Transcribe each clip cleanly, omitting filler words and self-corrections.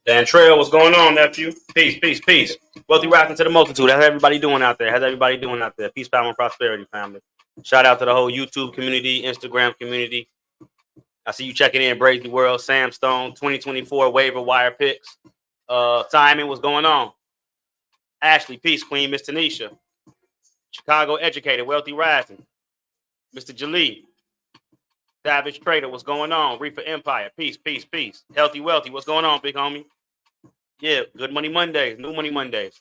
Dan Trail, what's going on, nephew? Peace, peace, peace. Wealthy rising to the multitude. How's everybody doing out there? How's everybody doing out there? Peace, power, and prosperity, family. Shout out to the whole YouTube community, Instagram community. I see you checking in, Brady World, Sam Stone, 2024 waiver wire picks. Simon, what's going on? Ashley, peace, Queen, Miss Tanisha. Chicago educated, wealthy rising. Mr. Jalee. Savage Trader, what's going on? Reefer Empire, peace, peace, peace. Healthy, wealthy, what's going on, big homie? Yeah, Good Money Mondays, New Money Mondays.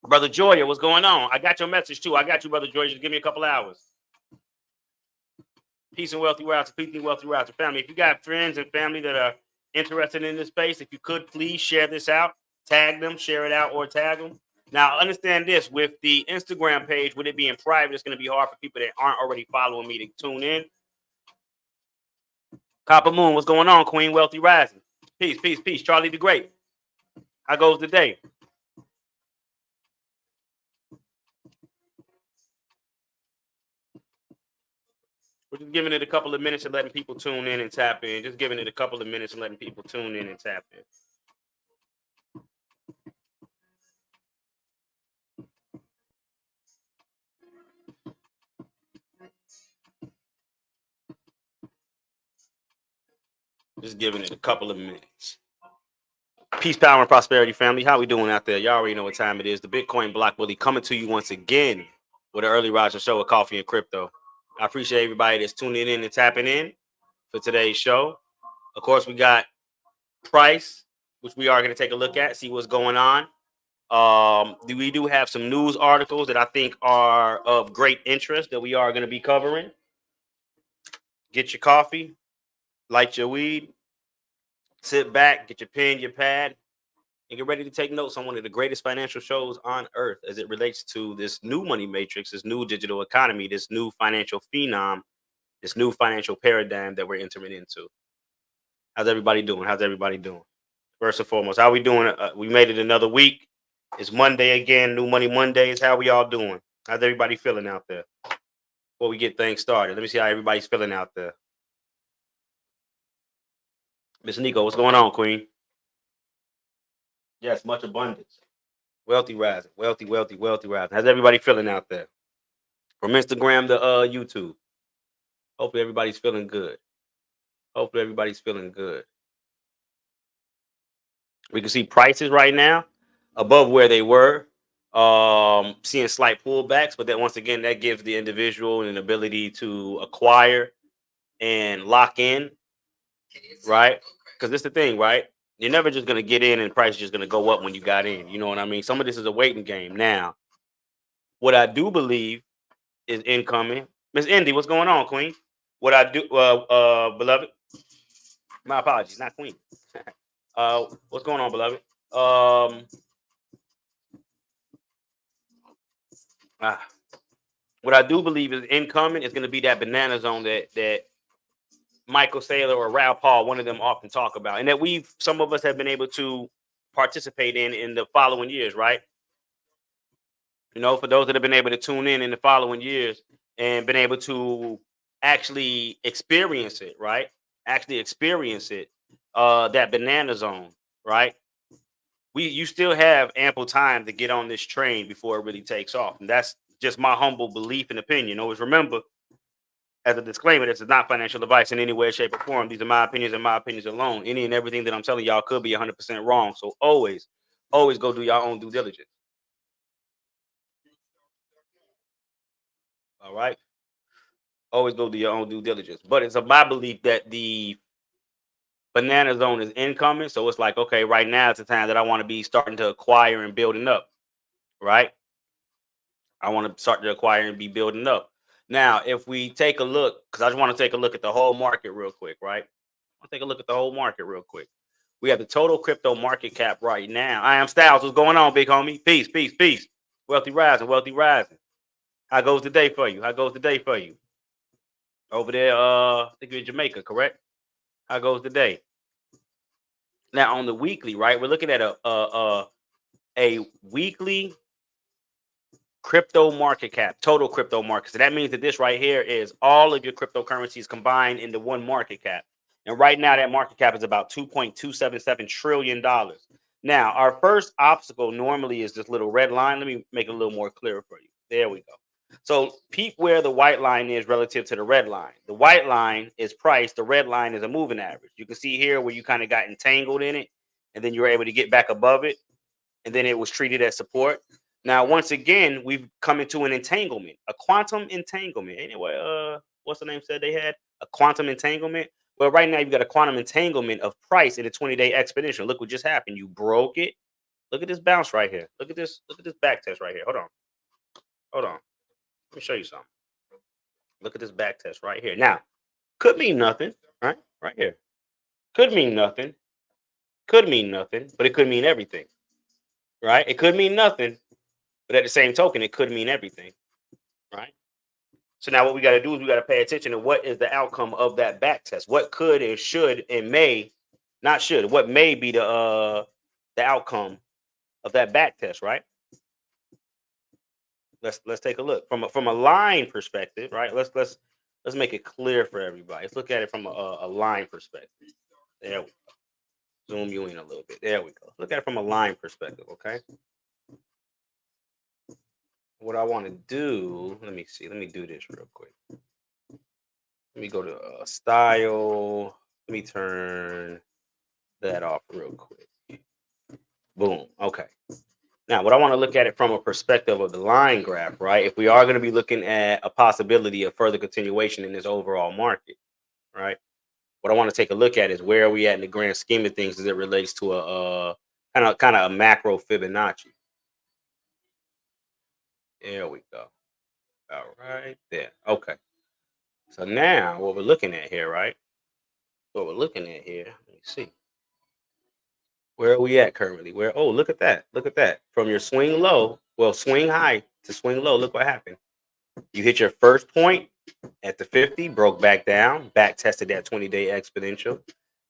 Brother Joya, what's going on? I got your message too. I got you, Brother Joya. Just give me a couple hours. Peace and wealthy router, peace and wealthy router family. If you got friends and family that are interested in this space, if you could please share this out, tag them, share it out, or tag them. Now, understand this: with the Instagram page, with it being private, it's going to be hard for people that aren't already following me to tune in. Copper Moon, what's going on, Queen? Wealthy rising. Peace, peace, peace. Charlie the Great. How goes the day? We're just giving it a couple of minutes and letting people tune in and tap in. Just giving it a couple of minutes and letting people tune in and tap in. Just giving it a couple of minutes. Peace, power, and prosperity, family. How we doing out there? Y'all already know what time it is. The Bitcoin Block Willie coming to you once again with an early Roger show of coffee and crypto. I appreciate everybody that's tuning in and tapping in for today's show. Of course, we got price, which we are going to take a look at, see what's going on. We do have some news articles that I think are of great interest that we are going to be covering. Get your coffee, light your weed, sit back, get your pen, your pad, and get ready to take notes on one of the greatest financial shows on earth as it relates to this new money matrix, this new digital economy, this new financial phenom, this new financial paradigm that we're entering into. How's everybody doing? How's everybody doing? First and foremost, how we doing? We made it another week. It's Monday again, New Money Mondays. How we all doing? How's everybody feeling out there? Before we get things started, let me see how everybody's feeling out there. Miss Nico, what's going on, Queen? Yes, much abundance. Wealthy rising, wealthy, wealthy, wealthy rising. How's everybody feeling out there? From Instagram to YouTube. Hopefully everybody's feeling good. Hopefully everybody's feeling good. We can see prices right now above where they were. Seeing slight pullbacks, but then once again, that gives the individual an ability to acquire and lock in, right? Because this is the thing, right? You're never just going to get in and price is just going to go up when you got in. You know what I mean? Some of this is a waiting game. Now, what I do believe is incoming Miss Indy, what's going on, Queen? What I do, beloved? My apologies, not Queen. What's going on, beloved? What I do believe is incoming is going to be that banana zone that Michael Saylor or Ralph Paul, one of them, often talk about, and that some of us have been able to participate in the following years, right? You know, for those that have been able to tune in the following years and been able to actually experience it, right? Actually experience it, that banana zone, right? You still have ample time to get on this train before it really takes off, and that's just my humble belief and opinion. Always remember, as a disclaimer, this is not financial advice in any way, shape, or form. These are my opinions and my opinions alone. Any and everything that I'm telling y'all could be 100% wrong. So always go do your own due diligence. All right. Always go do your own due diligence. But it's my belief that the banana zone is incoming. So it's like, okay, right now it's the time that I want to be starting to acquire and building up. Right. I want to start to acquire and be building up. Now, if we take a look, because I just want to take a look at the whole market real quick, right? I'll take a look at the whole market real quick. We have the total crypto market cap right now. I am Styles. What's going on, big homie? Peace, peace, peace. Wealthy rising, wealthy rising. How goes the day for you? How goes the day for you? Over there, I think you're in Jamaica, correct? How goes the day? Now on the weekly, right? We're looking at a weekly crypto market cap, total crypto market. So that means that this right here is all of your cryptocurrencies combined into one market cap. And right now that market cap is about $2.277 trillion. Now, our first obstacle normally is this little red line. Let me make it a little more clear for you. There we go. So peep where the white line is relative to the red line. The white line is price. The red line is a moving average. You can see here where you kind of got entangled in it, and then you were able to get back above it, and then it was treated as support. Now, once again, we've come into an entanglement, a quantum entanglement. Anyway, what's the name said they had? A quantum entanglement. Well, right now you've got a quantum entanglement of price in a 20-day exponential. Look what just happened. You broke it. Look at this bounce right here. Look at this. Look at this back test right here. Hold on. Hold on. Let me show you something. Look at this back test right here. Now, could mean nothing, right? Right here. Could mean nothing. Could mean nothing, but it could mean everything, right? It could mean nothing, but at the same token, it could mean everything, right? So now what we got to do is we got to pay attention to what is the outcome of that back test. What could and should and may, not should, what may be the outcome of that back test, right? Let's take a look from a line perspective, right? Let's make it clear for everybody. Let's look at it from a line perspective. There we go. Zoom you in a little bit. There we go. Look at it from a line perspective, okay? What I want to do, let me see. Let me do this real quick. Let me go to style. Let me turn that off real quick. Boom. Okay. Now, what I want to look at it from a perspective of the line graph, right? If we are going to be looking at a possibility of further continuation in this overall market, right? What I want to take a look at is where are we at in the grand scheme of things as it relates to a kind of a macro Fibonacci. There we go. All right, there. Okay. So now what we're looking at here, right? What we're looking at here, let me see. Where are we at currently? Where? Oh, look at that. Look at that. From your swing low, well, swing high to swing low, look what happened. You hit your first point at the 50, broke back down, back tested that 20-day exponential.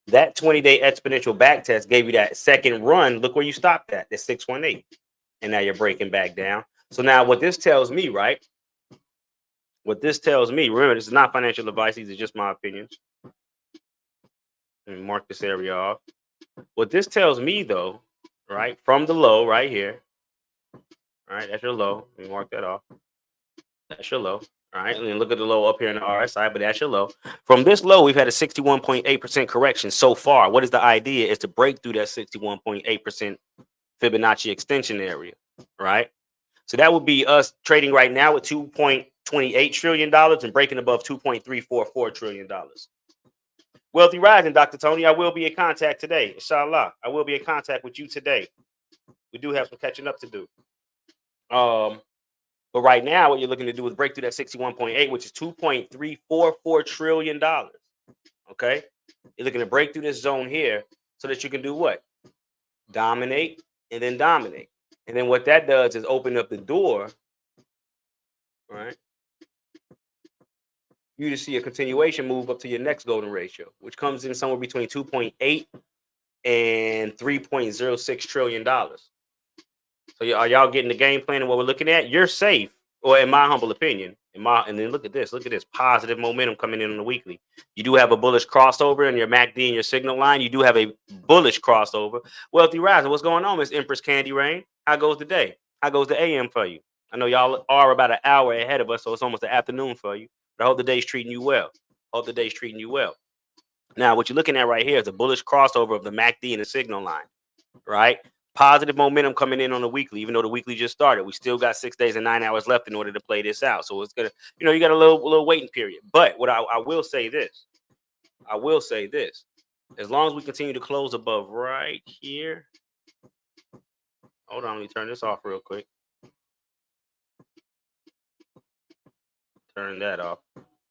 That 20-day exponential back test gave you that second run. Look where you stopped at 618. And now you're breaking back down. So now what this tells me, right? What this tells me, remember, this is not financial advice. These are just my opinions. Let me mark this area off. What this tells me, though, right, from the low right here, all right, that's your low. Let me mark that off. That's your low. All right, and then look at the low up here in the RSI, but that's your low. From this low, we've had a 61.8% correction so far. What is the idea? Is to break through that 61.8% Fibonacci extension area, right? So that would be us trading right now at $2.28 trillion and breaking above $2.344 trillion. Wealthy Rising, Dr. Tony. I will be in contact today. Inshallah. I will be in contact with you today. We do have some catching up to do. But right now, what you're looking to do is break through that 61.8, which is $2.344 trillion. Okay. You're looking to break through this zone here so that you can do what? Dominate and then dominate. And then what that does is open up the door, right? You to see a continuation move up to your next golden ratio, which comes in somewhere between 2.8 and $3.06 trillion. So are y'all getting the game plan and what we're looking at? You're safe, or in my humble opinion, and then look at this positive momentum coming in on the weekly. You do have a bullish crossover in your MACD and your signal line. You do have a bullish crossover. Wealthy Rising, what's going on, Miss Empress Candy Rain? How goes the day? How goes the AM for you? I know y'all are about an hour ahead of us, so it's almost the afternoon for you. But I hope the day's treating you well. Now, what you're looking at right here is a bullish crossover of the MACD and the signal line, right? Positive momentum coming in on the weekly, even though the weekly just started. We still got 6 days and 9 hours left in order to play this out. So it's gonna, you got a little waiting period. But what I will say this, as long as we continue to close above right here. Hold on, let me turn this off real quick. Turn that off.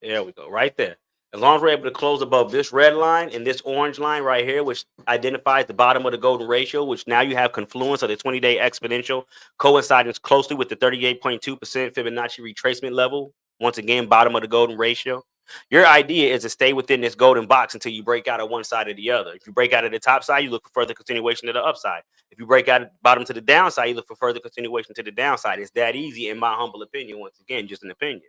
There we go, right there. As long as we're able to close above this red line and this orange line right here, which identifies the bottom of the golden ratio, which now you have confluence of the 20-day exponential coinciding closely with the 38.2% Fibonacci retracement level. Once again, bottom of the golden ratio. Your idea is to stay within this golden box until you break out of one side or the other. If you break out of the top side, you look for further continuation to the upside. If you break out of bottom to the downside, you look for further continuation to the downside. It's that easy, in my humble opinion. Once again, just an opinion.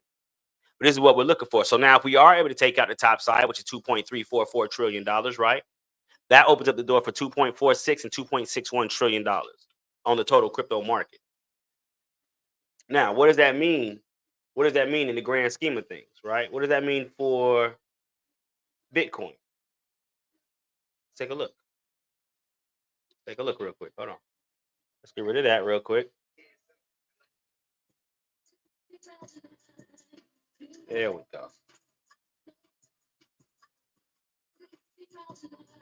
But this is what we're looking for. So now if we are able to take out the top side, which is $2.344 trillion, right? That opens up the door for $2.46 and $2.61 trillion on the total crypto market. Now, what does that mean? What does that mean in the grand scheme of things, right? What does that mean for Bitcoin? Take a look. Take a look real quick. Hold on. Let's get rid of that real quick. There we go.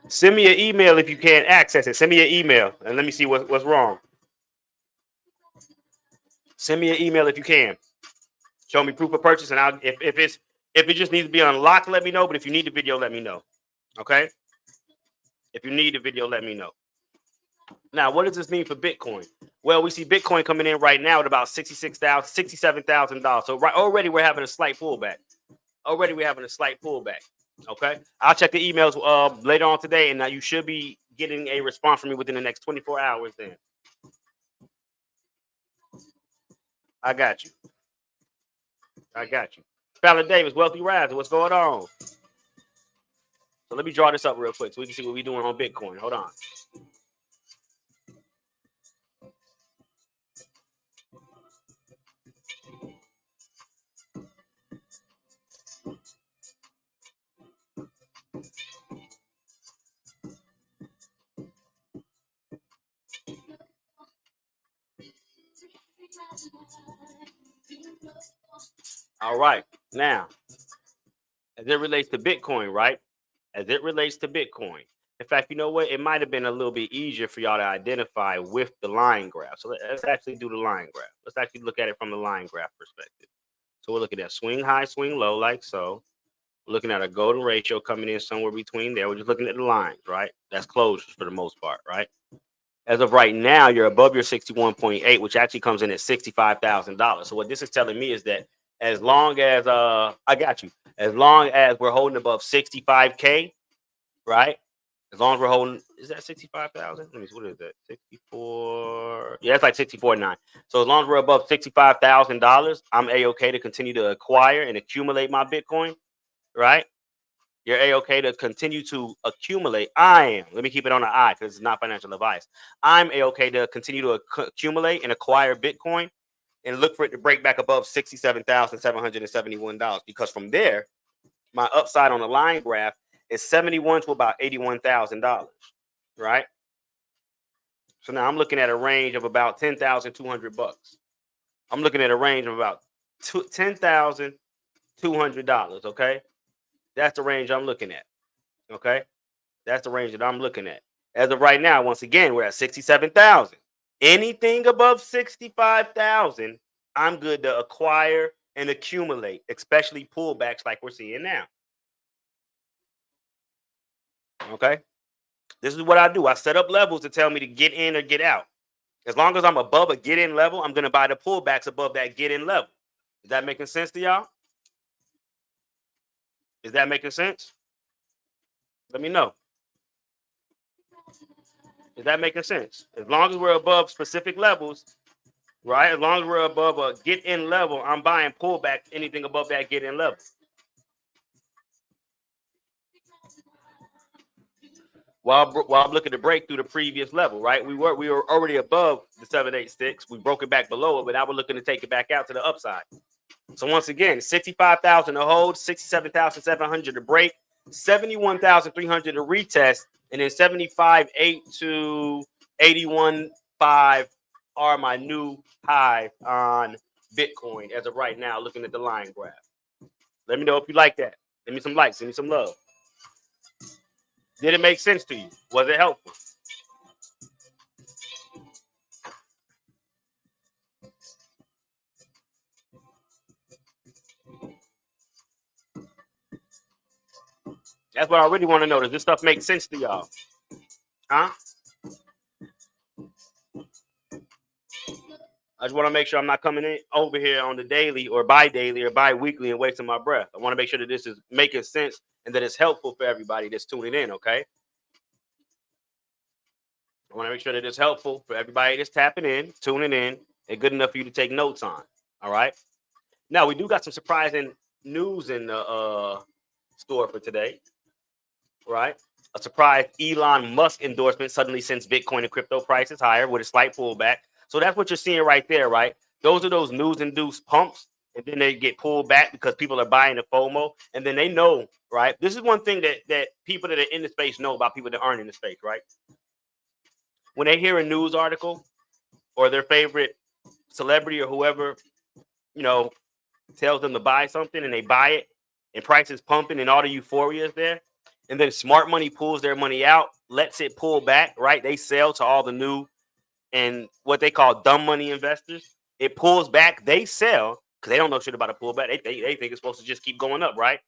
Send me an email if you can't access it. Send me an email and let me see what's wrong. Send me an email if you can. Show me proof of purchase, and I'll if it just needs to be unlocked, let me know. But if you need the video, let me know. Okay? If you need the video, let me know. Now, what does this mean for Bitcoin? Well, we see Bitcoin coming in right now at about $67,000. So already we're having a slight pullback. Okay, I'll check the emails later on today, and now you should be getting a response from me within the next 24 hours. Then I got you. Fallon Davis, Wealthy Rising, what's going on? So let me draw this up real quick so we can see what we're doing on Bitcoin. Hold on. All right. Now, as it relates to Bitcoin, right? In fact, you know what? It might have been a little bit easier for y'all to identify with the line graph. So let's actually do the line graph. Let's actually look at it from the line graph perspective. So we're looking at swing high, swing low, like so. We're looking at a golden ratio coming in somewhere between there. We're just looking at the lines, right? That's closures for the most part, right? As of right now, you're above your 61.8, which actually comes in at $65,000. So what this is telling me is that as long as as long as we're holding above 65K, right? As long as we're holding, is that 65,000? Let me see, what is that? 64. Yeah, it's like 64.9. So as long as we're above $65,000, I'm A-okay to continue to acquire and accumulate my Bitcoin, right? You're A-okay to continue to accumulate. Let me keep it on the I because it's not financial advice. I'm A-okay to continue to accumulate and acquire Bitcoin and look for it to break back above $67,771 because from there, my upside on the line graph is 71 to about $81,000, right? So now I'm looking at a range of about $10,200. I'm looking at a range of about $10,200, okay? That's the range I'm looking at, okay? That's the range that I'm looking at. As of right now, once again, we're at 67,000. Anything above 65,000, I'm good to acquire and accumulate, especially pullbacks like we're seeing now. Okay. This is what I do. I set up levels to tell me to get in or get out. As long as I'm above a get in level, I'm going to buy the pullbacks above that get in level. Is that making sense to y'all? Is that making sense? Let me know. Is that making sense? As long as we're above specific levels, right? As long as we're above a get in level, I'm buying pullbacks anything above that get in level. While I'm looking to break through the previous level, right? We were already above the 786. We broke it back below it, but now we're looking to take it back out to the upside. So once again, 65,000 to hold, 67,700 to break, 71,300 to retest, and then 75.8 to 81.5 are my new high on Bitcoin as of right now, looking at the line graph. Let me know if you like that. Give me some likes, give me some love. Did it make sense to you? Was it helpful? That's what I really want to know. Does this stuff make sense to y'all? Huh? I just want to make sure I'm not coming in over here on the daily or bi-daily or bi-weekly and wasting my breath. I want to make sure that this is making sense and that it's helpful for everybody that's tuning in, okay? I want to make sure that it's helpful for everybody that's tapping in, tuning in, and good enough for you to take notes on, all right? Now, we do got some surprising news in the store for today, right? A surprise Elon Musk endorsement suddenly sends Bitcoin and crypto prices higher with a slight pullback. So that's what you're seeing right there, right? Those are those news-induced pumps, and then they get pulled back because people are buying the FOMO, and then they know, right? This is one thing that people that are in the space know about people that aren't in the space, right? When they hear a news article or their favorite celebrity or whoever, tells them to buy something and they buy it, and price is pumping and all the euphoria is there, and then smart money pulls their money out, lets it pull back, right? They sell to all the new and what they call dumb money investors. It pulls back, they sell because they don't know shit about a pullback. They think it's supposed to just keep going up, right?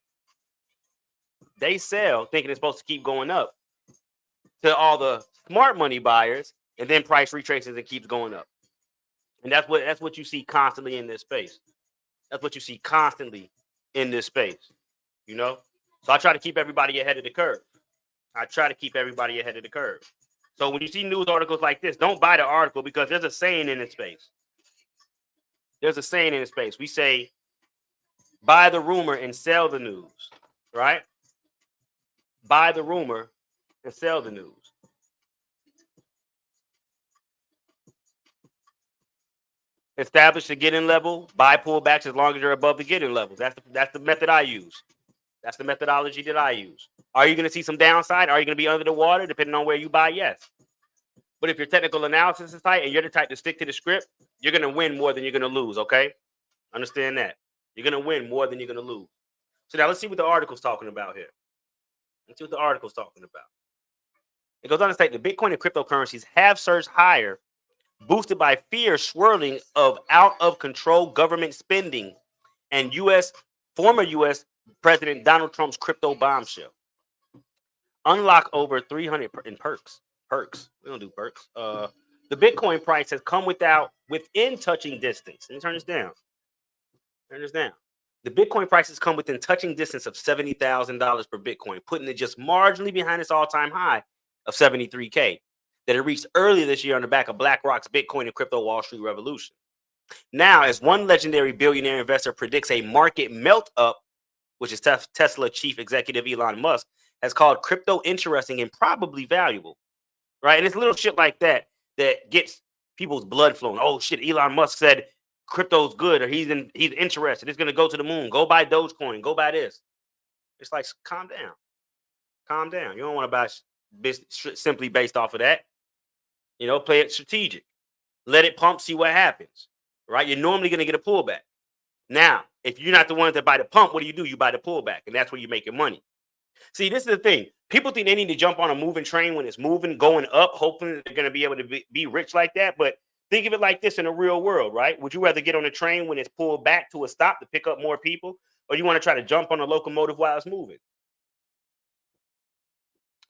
They sell thinking it's supposed to keep going up to all the smart money buyers, and then price retraces and keeps going up. And that's what you see constantly in this space. That's what you see constantly in this space, So I try to keep everybody ahead of the curve. So when you see news articles like this, don't buy the article because there's a saying in the space. We say, buy the rumor and sell the news, right? Buy the rumor and sell the news. Establish the get-in level, buy pullbacks as long as you're above the get-in levels. That's the method I use. That's the methodology that I use. Are you going to see some downside? Are you going to be under the water? Depending on where you buy, yes. But if your technical analysis is tight and you're the type to stick to the script, you're going to win more than you're going to lose, okay? Understand that. You're going to win more than you're going to lose. So now let's see what the article's talking about here. It goes on to state that Bitcoin and cryptocurrencies have surged higher, boosted by fear swirling of out-of-control government spending and former U.S. President Donald Trump's crypto bombshell. Unlock over 300 in perks. We don't do perks. The Bitcoin price has come within touching distance. Let me turn this down. The Bitcoin price has come within touching distance of $70,000 per Bitcoin, putting it just marginally behind its all-time high of $73K that it reached earlier this year on the back of BlackRock's Bitcoin and crypto Wall Street revolution. Now, as one legendary billionaire investor predicts a market melt-up, which is Tesla chief executive Elon Musk, has called crypto interesting and probably valuable, right? And it's little shit like that gets people's blood flowing. Oh, shit, Elon Musk said crypto's good or he's interested. It's going to go to the moon. Go buy Dogecoin. Go buy this. It's like, calm down. You don't want to buy simply based off of that. Play it strategic. Let it pump, see what happens, right? You're normally going to get a pullback. Now, if you're not the one that buy the pump, what do? You buy the pullback, and that's where you're making money. See, this is the thing. People think they need to jump on a moving train when it's moving, going up, hoping that they're going to be able to be rich like that. But Think of it like this in the real world, right? Would you rather get on a train when it's pulled back to a stop to pick up more people, or you want to try to jump on a locomotive while it's moving?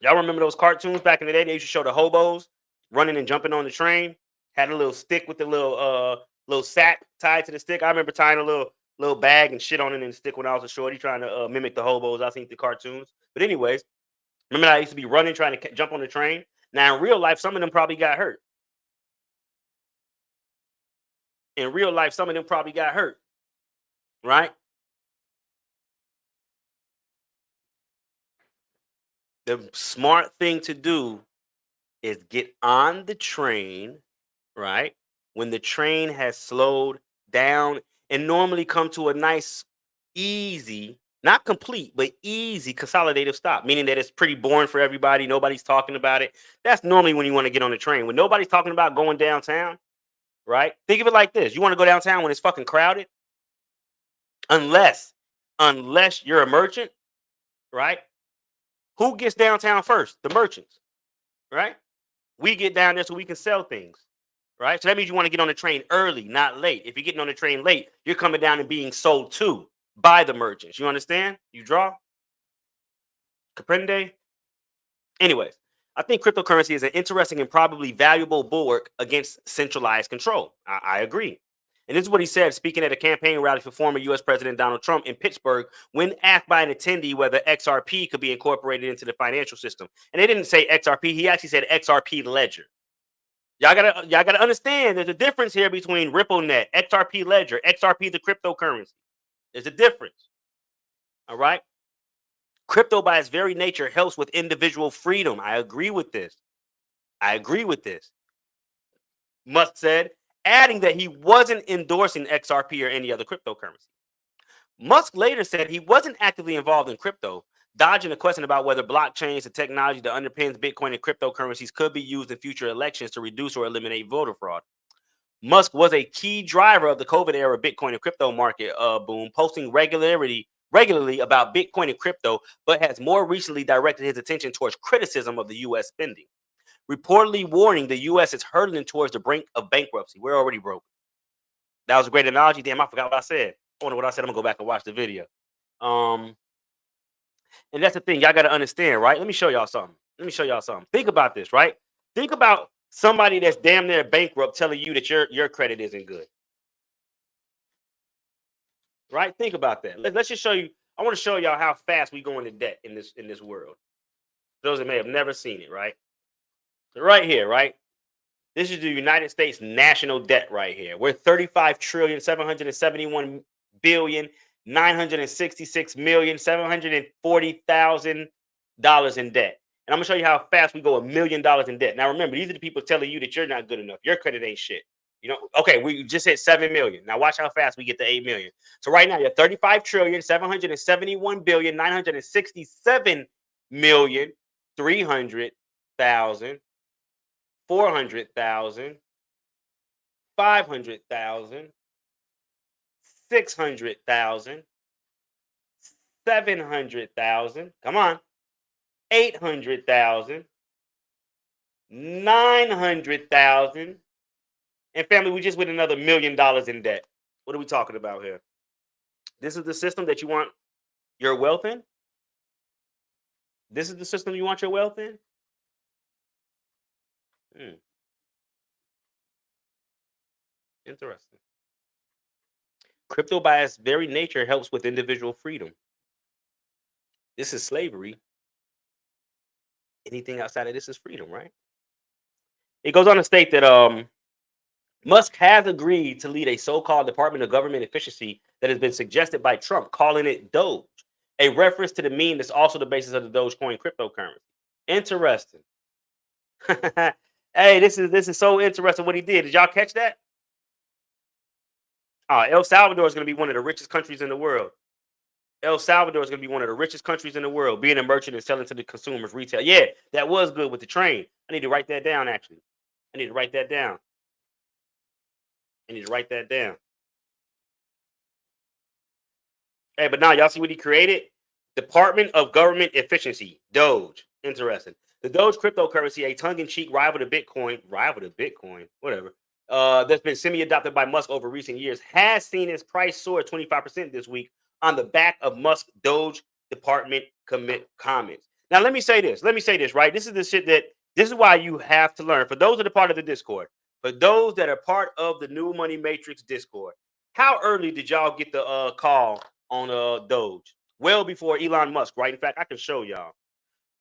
Y'all remember those cartoons back in the day? They used to show the hobos running and jumping on the train. Had a little stick with the little sack tied to the stick. I remember tying a little bag and shit on it and stick when I was a shorty, trying to mimic the hobos I seen the cartoons. But anyways, remember I used to be running trying to jump on the train. Now in real life, some of them probably got hurt. In real life, some of them probably got hurt, right? The smart thing to do is get on the train, right? When the train has slowed down and normally come to a nice, easy, not complete, but easy consolidative stop, meaning that it's pretty boring for everybody. Nobody's talking about it. That's normally when you want to get on the train. When nobody's talking about going downtown, right? Think of it like this. You want to go downtown when it's fucking crowded? Unless you're a merchant, right? Who gets downtown first? The merchants, right? We get down there so we can sell things, right? So that means you want to get on the train early, not late. If you're getting on the train late, you're coming down and being sold to by the merchants. You understand? You draw? Comprende? Anyways, I think cryptocurrency is an interesting and probably valuable bulwark against centralized control. I agree. And this is what he said, speaking at a campaign rally for former U.S. President Donald Trump in Pittsburgh, when asked by an attendee whether XRP could be incorporated into the financial system. And they didn't say XRP; he actually said XRP Ledger. Y'all gotta understand. There's a difference here between RippleNet, XRP Ledger, XRP the cryptocurrency. There's a difference. All right. Crypto, by its very nature, helps with individual freedom. I agree with this. Musk said, adding that he wasn't endorsing XRP or any other cryptocurrency. Musk later said he wasn't actively involved in crypto, dodging a question about whether blockchains, the technology that underpins Bitcoin and cryptocurrencies, could be used in future elections to reduce or eliminate voter fraud. Musk was a key driver of the COVID era Bitcoin and crypto market boom, posting regularly about Bitcoin and crypto, but has more recently directed his attention towards criticism of the U.S. spending, reportedly warning the U.S. is hurtling towards the brink of bankruptcy. We're already broke. That was a great analogy. Damn, I forgot what I said. I wonder what I said. I'm gonna go back and watch the video. And that's the thing. Y'all got to understand, right? Let me show y'all something. Think about this, right? Think about somebody that's damn near bankrupt telling you that your credit isn't good. Right? Think about that. Let's just show you. I want to show y'all how fast we go into debt in this world. Those that may have never seen it, right? So right here, right? This is the United States national debt right here. We're $35,771,966,740,000 in debt. And I'm gonna show you how fast we go $1 million in debt. Now remember, these are the people telling you that you're not good enough. Your credit ain't shit. You know, okay, we just hit 7 million. Now watch how fast we get to 8 million. So right now you're 35,771,967,300,000, 400,000, 500,000, 600,000, 700,000. Come on. 800,000, 900,000. And family, we just went another $1 million in debt. What are we talking about here? This is the system that you want your wealth in? This is the system you want your wealth in? Interesting. Crypto, by its very nature, helps with individual freedom. This is slavery. Anything outside of this is freedom, right? It goes on to state that Musk has agreed to lead a so-called Department of Government Efficiency that has been suggested by Trump, calling it Doge, a reference to the meme that's also the basis of the Dogecoin cryptocurrency. Interesting. Hey, this is so interesting what he did. Did y'all catch that? El Salvador is going to be one of the richest countries in the world. El Salvador is going to be one of the richest countries in the world, being a merchant and selling to the consumers retail. Yeah, that was good with the train. I need to write that down, actually. I need to write that down. Hey, but now y'all see what he created? Department of Government Efficiency, Doge. Interesting. The Doge cryptocurrency, a tongue-in-cheek rival to Bitcoin, whatever, that's been semi-adopted by Musk over recent years, has seen its price soar 25% this week on the back of Musk's Doge department commit comments. Now, let me say this. Let me say this, right? This is the shit that this is why you have to learn. For those that are part of the Discord, for those that are part of the New Money Matrix Discord, how early did y'all get the call on Doge? Well before Elon Musk, right? In fact, I can show y'all.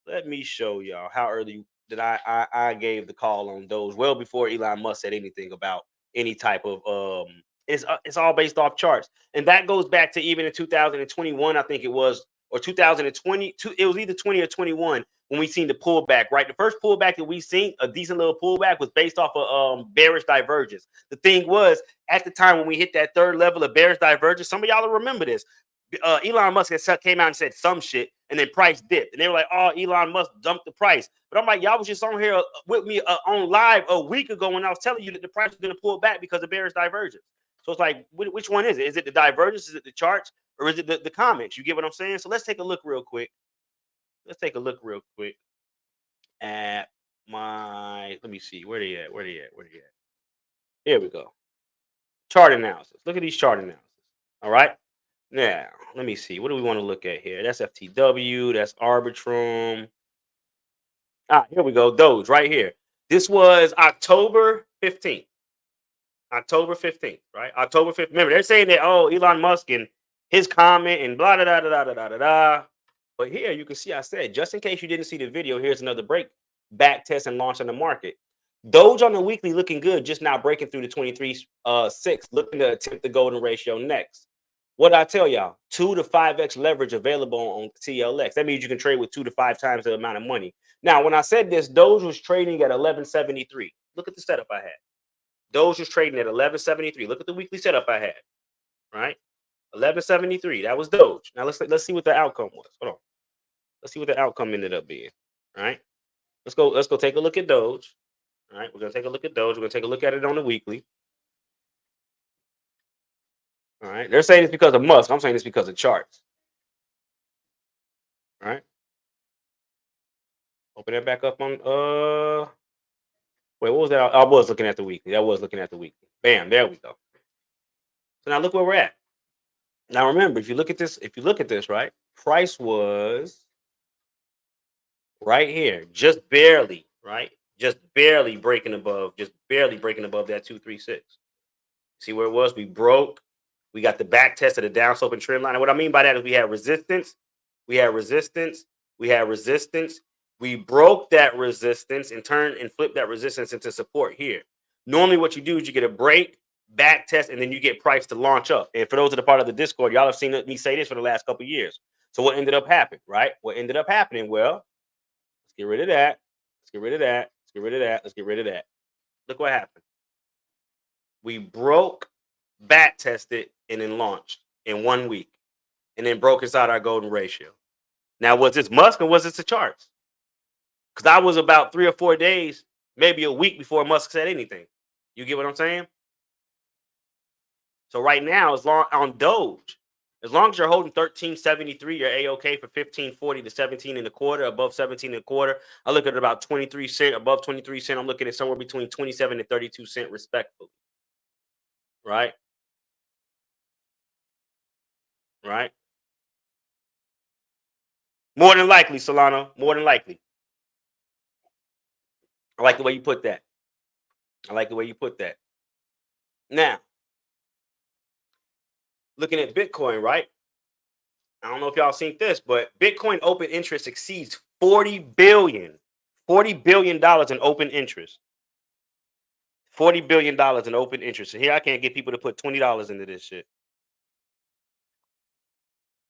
Let me show y'all how early that I gave the call on Doge. Well before Elon Musk said anything about any type of it's all based off charts. And that goes back to even in 2021, I think it was, or 2020, it was either 20 or 21 when we seen the pullback, right? The first pullback that we seen, a decent little pullback, was based off of bearish divergence. The thing was, at the time when we hit that third level of bearish divergence, some of y'all will remember this. Elon Musk came out and said some shit, and then price dipped, and they were like, "Oh, Elon Musk dumped the price." But I'm like, y'all was just on here with me on live a week ago when I was telling you that the price was going to pull back because of bearish divergence. So it's like, which one is it? Is it the divergence? Is it the charts? Or is it the comments? You get what I'm saying? So let's take a look real quick. Let's take a look real quick at my. Let me see. Where they at? Where they at? Where they at? Here we go. Chart analysis. Look at these chart analysis. All right. Now, let me see. What do we want to look at here? That's FTW. That's Arbitrum. Here we go. Doge right here. This was October 15th. October 15th, right? October 5th. Remember, they're saying that, oh, Elon Musk and his comment and blah, da, da, da, da, da, da, da. But here you can see I said, just in case you didn't see the video, here's another break, back test and launch on the market. Doge on the weekly looking good, just now breaking through the 23.6, looking to attempt the golden ratio next. What did I tell y'all? 2 to 5x leverage available on TLX. That means you can trade with 2 to 5 times the amount of money. Now, when I said this, Doge was trading at 1173. Look at the setup I had. Doge was trading at 1173. Look at the weekly setup I had. Right? 1173. That was Doge. Now let's see what the outcome was. Hold on. Let's see what the outcome ended up being. All right. Let's go take a look at Doge. All right. We're gonna take a look at Doge. We're gonna take a look at it on the weekly. All right. They're saying it's because of Musk. I'm saying it's because of charts. All right. Open that back up on wait, what was that? I was looking at the weekly. I was looking at the weekly. Bam, there we go. So now look where we're at. Now remember, if you look at this, right? Price was right here, just barely, right? Just barely breaking above that 236. See where it was? We broke. We got the back test of the downsloping trend line. And what I mean by that is we had resistance, we had resistance, we had resistance. We broke that resistance and turned and flipped that resistance into support here. Normally what you do is you get a break, back test, and then you get price to launch up. And for those that are part of the Discord, y'all have seen me say this for the last couple of years. So what ended up happening, right? What ended up happening? Well, let's get rid of that. Let's get rid of that. Let's get rid of that. Let's get rid of that. Look what happened. We broke, back tested, and then launched in 1 week. And then broke inside our golden ratio. Now, was this Musk or was this the charts? Because I was about 3 or 4 days, maybe a week before Musk said anything. You get what I'm saying? So right now, as long on Doge, as long as you're holding 1373, you're A-OK for 1540 to 17 and a quarter, above 17 and a quarter. I look at about 23 cent, above 23 cent. I'm looking at somewhere between 27 and 32 cent respectfully. Right? Right? More than likely, Solano. More than likely. I like the way you put that. I like the way you put that. Now, looking at Bitcoin, right? I don't know if y'all seen this, but Bitcoin open interest exceeds $40 billion in open interest. $40 billion in open interest. And here I can't get people to put $20 into this shit.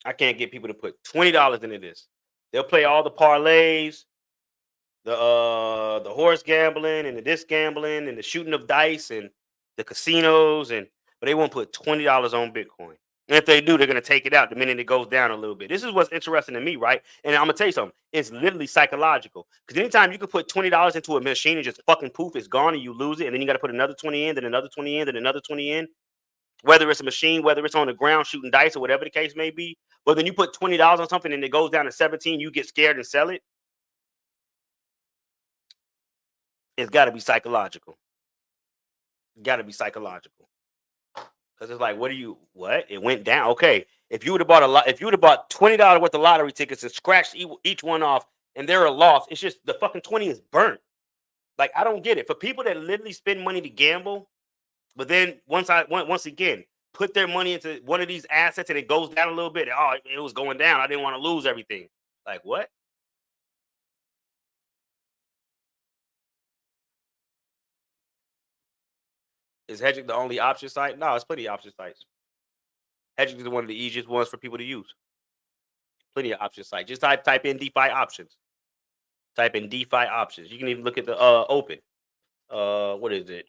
I can't get people to put $20 into this. They'll play all the parlays, the horse gambling and the disc gambling and the shooting of dice and the casinos, but they won't put $20 on Bitcoin. And if they do, they're going to take it out the minute it goes down a little bit. This is what's interesting to me, right? And I'm going to tell you something. It's literally psychological. Because anytime you can put $20 into a machine and just fucking poof, it's gone and you lose it. And then you got to put another 20 in, then another 20 in, then another 20 in. Whether it's a machine, whether it's on the ground shooting dice or whatever the case may be. But then you put $20 on something and it goes down to 17, you get scared and sell it. It's got to be psychological. Got to be psychological. Because it's like, what? It went down. Okay. If you would have bought if you would have bought $20 worth of lottery tickets and scratched each one off and they're a loss, it's just the fucking 20 is burnt. Like, I don't get it. For people that literally spend money to gamble, but then once again put their money into one of these assets and it goes down a little bit. Oh, it was going down. I didn't want to lose everything. Like, what? Is hedging the only option site? No, it's plenty of option sites. Hedging is one of the easiest ones for people to use. Plenty of option sites. Just type in DeFi options. Type in DeFi options. You can even look at the open. What is it?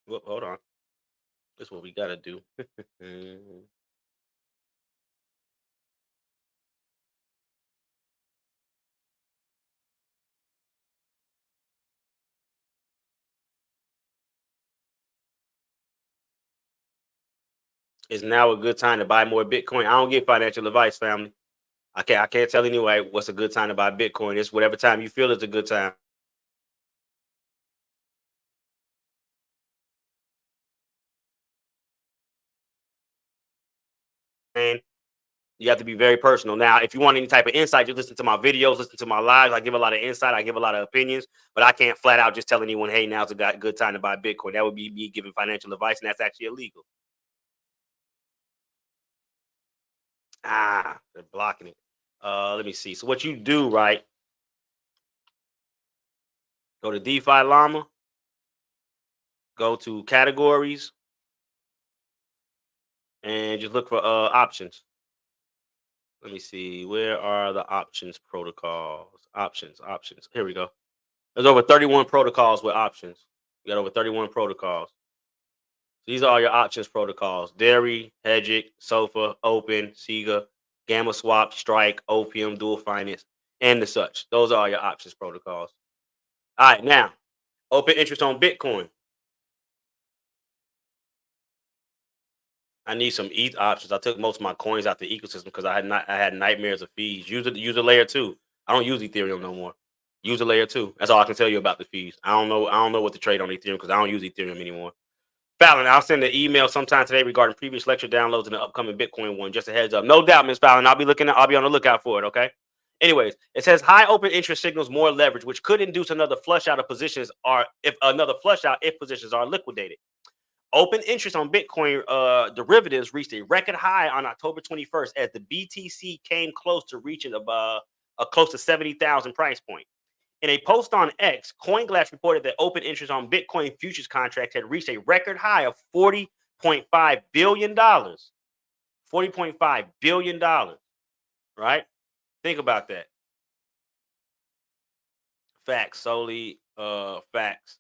Whoop, hold on. This is what we gotta do. Is now a good time to buy more Bitcoin? I don't give financial advice, family. I can't tell anyway what's a good time to buy Bitcoin. It's whatever time you feel is a good time. And you have to be very personal. Now, if you want any type of insight, you listen to my videos, listen to my lives. I give a lot of insight. I give a lot of opinions, but I can't flat out just tell anyone, hey, now's a good time to buy Bitcoin. That would be me giving financial advice, and that's actually illegal. They're blocking it. Let me see. So what you do, right? Go to DeFi Llama. Go to categories. And just look for options. Let me see. Where are the options protocols? Options. Here we go. There's over 31 protocols with options. You got over 31 protocols. These are all your options protocols: Dairy, Hedgic, Sofa, Open, Sega, Gamma Swap, Strike, Opium, Dual Finance, and the such. Those are all your options protocols. All right, now open interest on Bitcoin. I need some ETH options. I took most of my coins out the ecosystem because I had nightmares of fees. Use a layer 2. I don't use Ethereum no more. Use a layer 2. That's all I can tell you about the fees. I don't know what to trade on Ethereum because I don't use Ethereum anymore. Fallon, I'll send an email sometime today regarding previous lecture downloads and the upcoming Bitcoin one. Just a heads up. No doubt, Miss Fallon. I'll be on the lookout for it. Okay. Anyways, it says high open interest signals more leverage, which could induce another flush out of positions, or if positions are liquidated. Open interest on Bitcoin derivatives reached a record high on October 21st as the BTC came close to reaching a close to 70,000 price point. In a post on X, CoinGlass reported that open interest on Bitcoin futures contracts had reached a record high of $40.5 billion. $40.5 billion, right? Think about that. Facts, solely facts.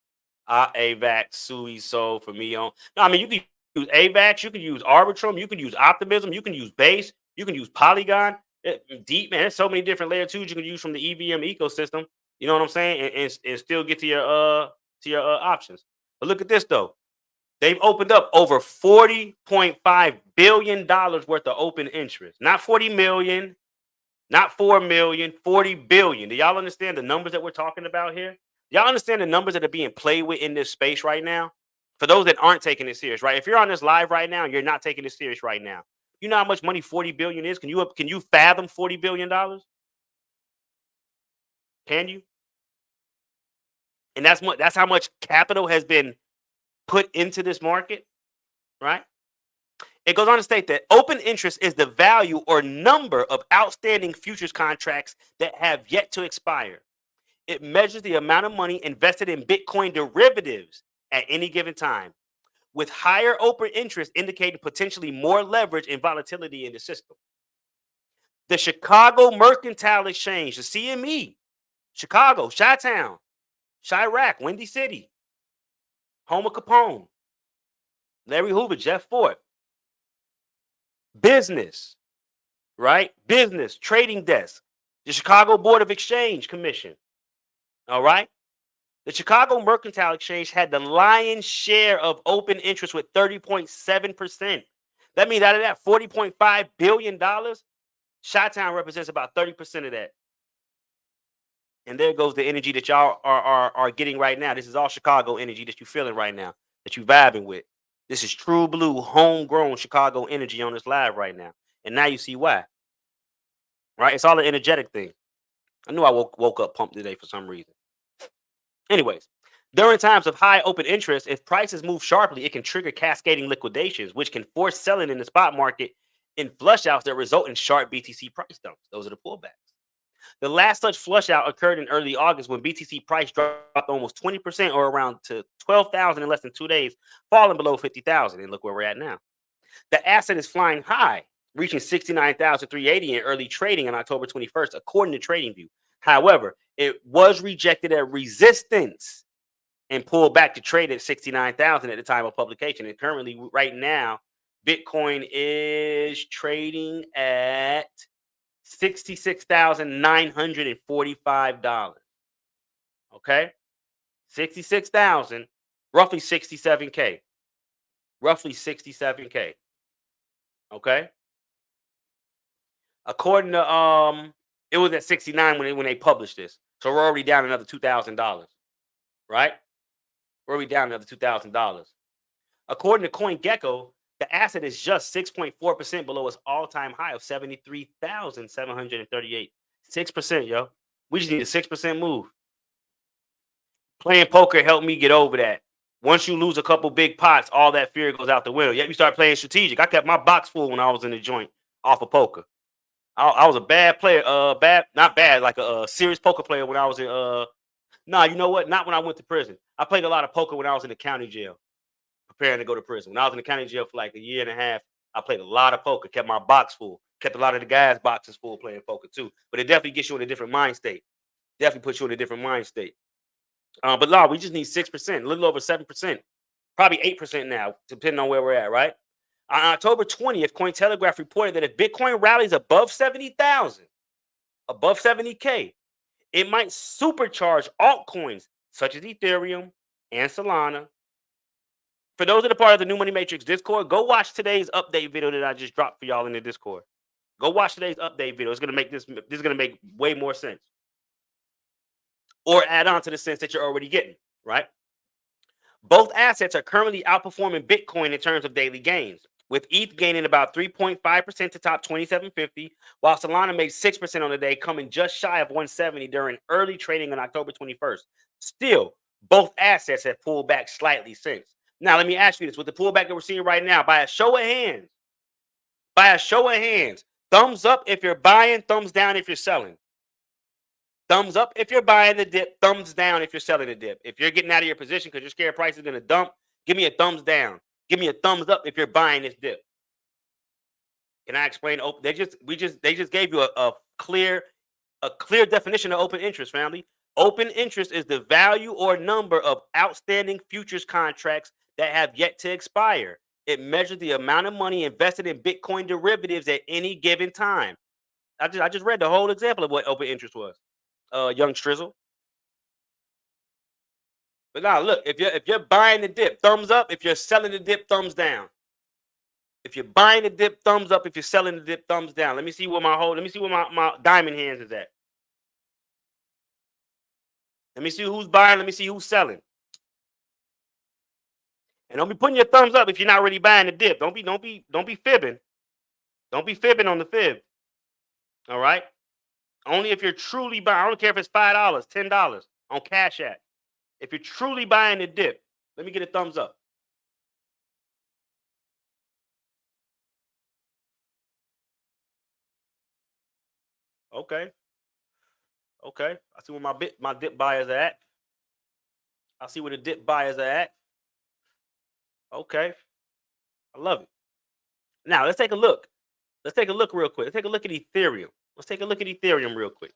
AVAX, Sui, So, for me on. No, I mean, you can use AVAX, you can use Arbitrum, you can use Optimism, you can use Base, you can use Polygon. Deep, man, there's so many different layer 2s you can use from the EVM ecosystem. You know what I'm saying? And still get to your options. But look at this though. They've opened up over $40.5 billion worth of open interest. Not 40 million, not 4 million, 40 billion. Do y'all understand the numbers that we're talking about here? Y'all understand the numbers that are being played with in this space right now? For those that aren't taking it serious, right? If you're on this live right now and you're not taking it serious right now, you know how much money 40 billion is? Can you fathom $40 billion? Can you? And that's how much capital has been put into this market, right? It goes on to state that open interest is the value or number of outstanding futures contracts that have yet to expire. It measures the amount of money invested in Bitcoin derivatives at any given time, with higher open interest indicating potentially more leverage and volatility in the system. The Chicago Mercantile Exchange, the CME, Chicago, Chi-Town, Chirac, Windy City, home of Capone, Larry Hoover, Jeff Fort, business, right? Business, trading desk, the Chicago Board of Exchange Commission, all right? The Chicago Mercantile Exchange had the lion's share of open interest with 30.7%. That means out of that $40.5 billion, Chi-Town represents about 30% of that. And there goes the energy that y'all are getting right now. This is all Chicago energy that you're feeling right now, that you vibing with. This is true blue, homegrown Chicago energy on this live right now. And now you see why. Right? It's all an energetic thing. I knew I woke up pumped today for some reason. Anyways, during times of high open interest, if prices move sharply, it can trigger cascading liquidations, which can force selling in the spot market in flush outs that result in sharp BTC price dumps. Those are the pullbacks. The last such flush out occurred in early August when BTC price dropped almost 20% or around to 12,000 in less than 2 days, falling below 50,000. And look where we're at now. The asset is flying high, reaching 69,380 in early trading on October 21st, according to TradingView. However, it was rejected at resistance and pulled back to trade at 69,000 at the time of publication. And currently, right now, Bitcoin is trading at $66,945. Okay, 66,000, roughly 67K, roughly 67K. Okay, according to it was at 69 when they published this, so we're already down another $2,000. Right, we're already down another $2,000. According to CoinGecko, the asset is just 6.4% below its all-time high of 73,738. 6%, yo. We just need a 6% move. Playing poker helped me get over that. Once you lose a couple big pots, all that fear goes out the window. Yet you start playing strategic. I kept my box full when I was in the joint off of poker. I was a bad player, not bad, like a serious poker player when I was in nah, you know what? Not when I went to prison. I played a lot of poker when I was in the county jail, preparing to go to prison. When I was in the county jail for like a year and a half, I played a lot of poker, kept my box full, kept a lot of the guys' boxes full playing poker too. But it definitely gets you in a different mind state. Definitely puts you in a different mind state. But no, we just need 6%, a little over 7%, probably 8% now, depending on where we're at, right? On October 20th, Cointelegraph reported that if Bitcoin rallies above 70,000, above 70K, it might supercharge altcoins such as Ethereum and Solana. For those that are part of the New Money Matrix Discord, go watch today's update video that I just dropped for y'all in the Discord. Go watch today's update video. It's gonna make this is gonna make way more sense, or add on to the sense that you're already getting, right? Both assets are currently outperforming Bitcoin in terms of daily gains, with ETH gaining about 3.5% to top 2750, while Solana made 6% on the day, coming just shy of 170 during early trading on October 21st. Still, both assets have pulled back slightly since. Now, let me ask you this. With the pullback that we're seeing right now, by a show of hands, thumbs up if you're buying, thumbs down if you're selling. Thumbs up if you're buying the dip, thumbs down if you're selling the dip. If you're getting out of your position because you're scared price is going to dump, give me a thumbs down. Give me a thumbs up if you're buying this dip. Can I explain? They just gave you a clear definition of open interest, family. Open interest is the value or number of outstanding futures contracts that have yet to expire. It measures the amount of money invested in Bitcoin derivatives at any given time. I just read the whole example of what open interest was. Young Strizzle. But now look, if you're buying the dip, thumbs up. If you're selling the dip, thumbs down. If you're buying the dip, thumbs up. If you're selling the dip, thumbs down. Let me see where my diamond hands is at. Let me see who's buying. Let me see who's selling. And don't be putting your thumbs up if you're not really buying the dip. Don't be fibbing. Don't be fibbing on the fib. All right. Only if you're truly buying. I don't care if it's $5, $10 on Cash App. If you're truly buying the dip, let me get a thumbs up. Okay. Okay. I see where my dip buyers are at. I see where the dip buyers are at. Okay. I love it. Now let's take a look. Let's take a look real quick. Let's take a look at Ethereum. Let's take a look at Ethereum real quick.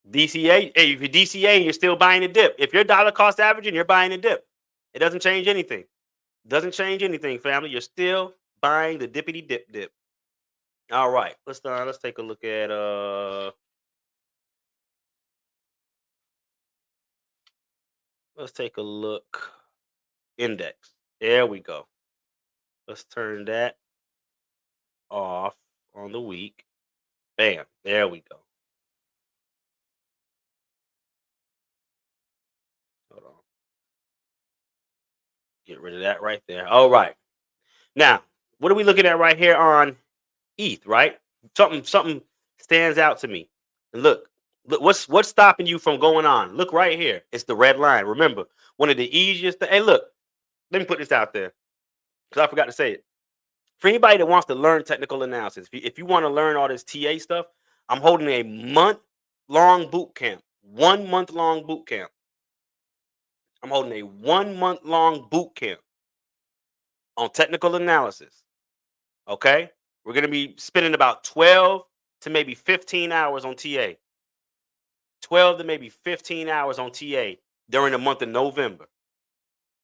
DCA, hey, if you're DCA, you're still buying a dip. If you're dollar cost averaging, you're buying a dip. It doesn't change anything. Doesn't change anything, family. You're still buying the dippity dip. All right, let's take a look at let's take a look. Index. There we go. Let's turn that off on the week. Bam. There we go. Hold on. Get rid of that right there. All right. Now, what are we looking at right here on ETH, right? Something stands out to me. And look, what's stopping you from going on? Look right here. It's the red line. Remember, one of the easiest. Hey, look. Let me put this out there because I forgot to say it. For anybody that wants to learn technical analysis, if you want to learn all this TA stuff, I'm holding a month-long boot camp. 1 month long boot camp. I'm holding a 1 month long boot camp on technical analysis. Okay, we're gonna be spending about 12 to maybe 15 hours on TA. 12 to maybe 15 hours on TA during the month of November,